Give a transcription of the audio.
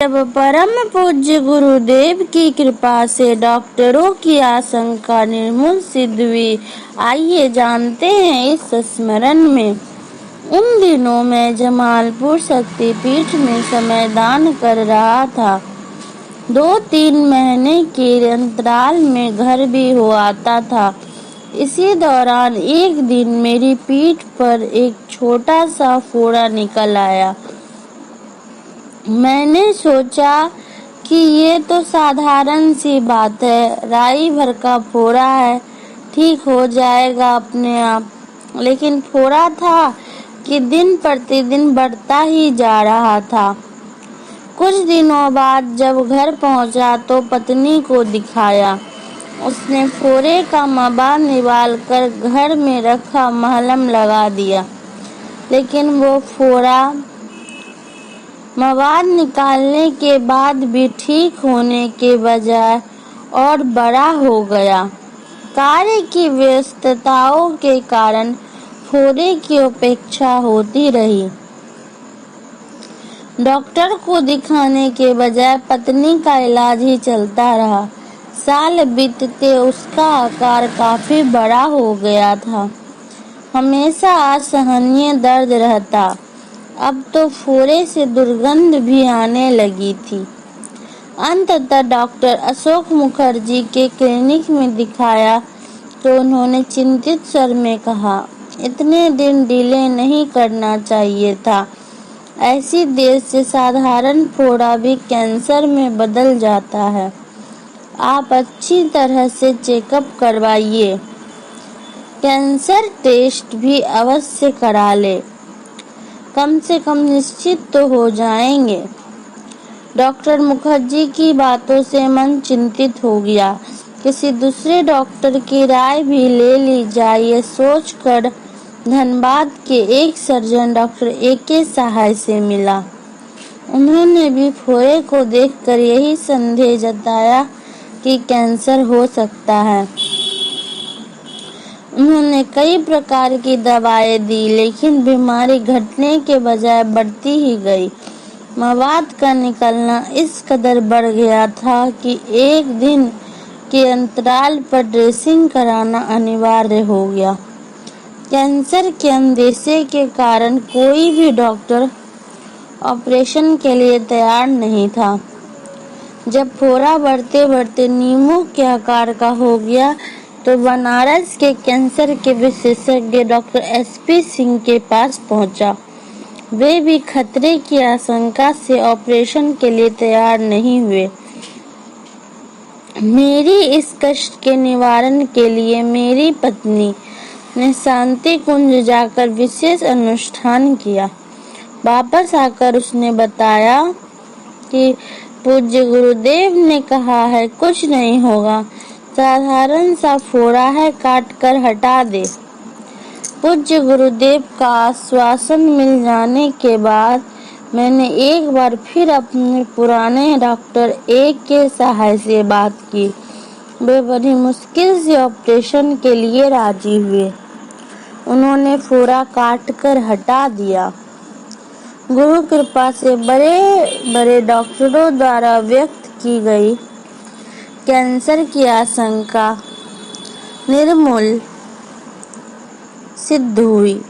जब परम पूज्य गुरुदेव की कृपा से डॉक्टरों की आशंका निर्मूल सिद्ध हुई, आइए जानते हैं इस स्मरण में। उन दिनों मैं जमालपुर शक्तिपीठ में समय दान कर रहा था। 2-3 महीने के अंतराल में घर भी हो आता था। इसी दौरान एक दिन मेरी पीठ पर एक छोटा सा फोड़ा निकल आया। मैंने सोचा कि ये तो साधारण सी बात है, राई भर का फोड़ा है, ठीक हो जाएगा अपने आप। लेकिन फोड़ा था कि दिन प्रतिदिन बढ़ता ही जा रहा था। कुछ दिनों बाद जब घर पहुंचा तो पत्नी को दिखाया। उसने फोड़े का मवाद निकाल कर घर में रखा मलहम लगा दिया, लेकिन वो फोड़ा मवाद निकालने के बाद भी ठीक होने के बजाय और बड़ा हो गया। कार्य की व्यस्तताओं के कारण फोड़े की उपेक्षा होती रही। डॉक्टर को दिखाने के बजाय पत्नी का इलाज ही चलता रहा। साल बीतते उसका आकार काफी बड़ा हो गया था। हमेशा असहनीय दर्द रहता। अब तो फोड़े से दुर्गंध भी आने लगी थी। अंततः डॉक्टर अशोक मुखर्जी के क्लिनिक में दिखाया तो उन्होंने चिंतित स्वर में कहा, इतने दिन डिले नहीं करना चाहिए था। ऐसी देर से साधारण फोड़ा भी कैंसर में बदल जाता है। आप अच्छी तरह से चेकअप करवाइए। कैंसर टेस्ट भी अवश्य करा ले, कम से कम निश्चित तो हो जाएंगे। डॉक्टर मुखर्जी की बातों से मन चिंतित हो गया। किसी दूसरे डॉक्टर की राय भी ले ली जाए, ये सोचकर धनबाद के एक सर्जन डॉक्टर A.K. सहाय से मिला। उन्होंने भी फोड़े को देखकर यही संदेह जताया कि कैंसर हो सकता है। उन्होंने कई प्रकार की दवाएं दी, लेकिन बीमारी घटने के बजाय बढ़ती ही गई। मवाद का निकलना इस कदर बढ़ गया था कि एक दिन के अंतराल पर ड्रेसिंग कराना अनिवार्य हो गया। कैंसर के अंदेशे के कारण कोई भी डॉक्टर ऑपरेशन के लिए तैयार नहीं था। जब फोड़ा बढ़ते बढ़ते नींबू के आकार का हो गया तो बनारस के कैंसर के विशेषज्ञ डॉक्टर SP सिंह के पास पहुंचा। वे भी खतरे की आशंका से ऑपरेशन के लिए तैयार नहीं हुए। मेरी इस कष्ट के निवारण के लिए मेरी पत्नी ने शांति कुंज जाकर विशेष अनुष्ठान किया। वापस आकर उसने बताया कि पूज्य गुरुदेव ने कहा है कुछ नहीं होगा, साधारण सा फोड़ा है, काट कर हटा दे। पूज्य गुरुदेव का आश्वासन मिल जाने के बाद मैंने एक बार फिर अपने पुराने डॉक्टर A.K. सहाय से बात की। वे बड़ी मुश्किल से ऑपरेशन के लिए राजी हुए। उन्होंने फोड़ा काट कर हटा दिया। गुरु कृपा से बड़े बड़े डॉक्टरों द्वारा व्यक्त की गई कैंसर की आशंका निर्मूल सिद्ध हुई।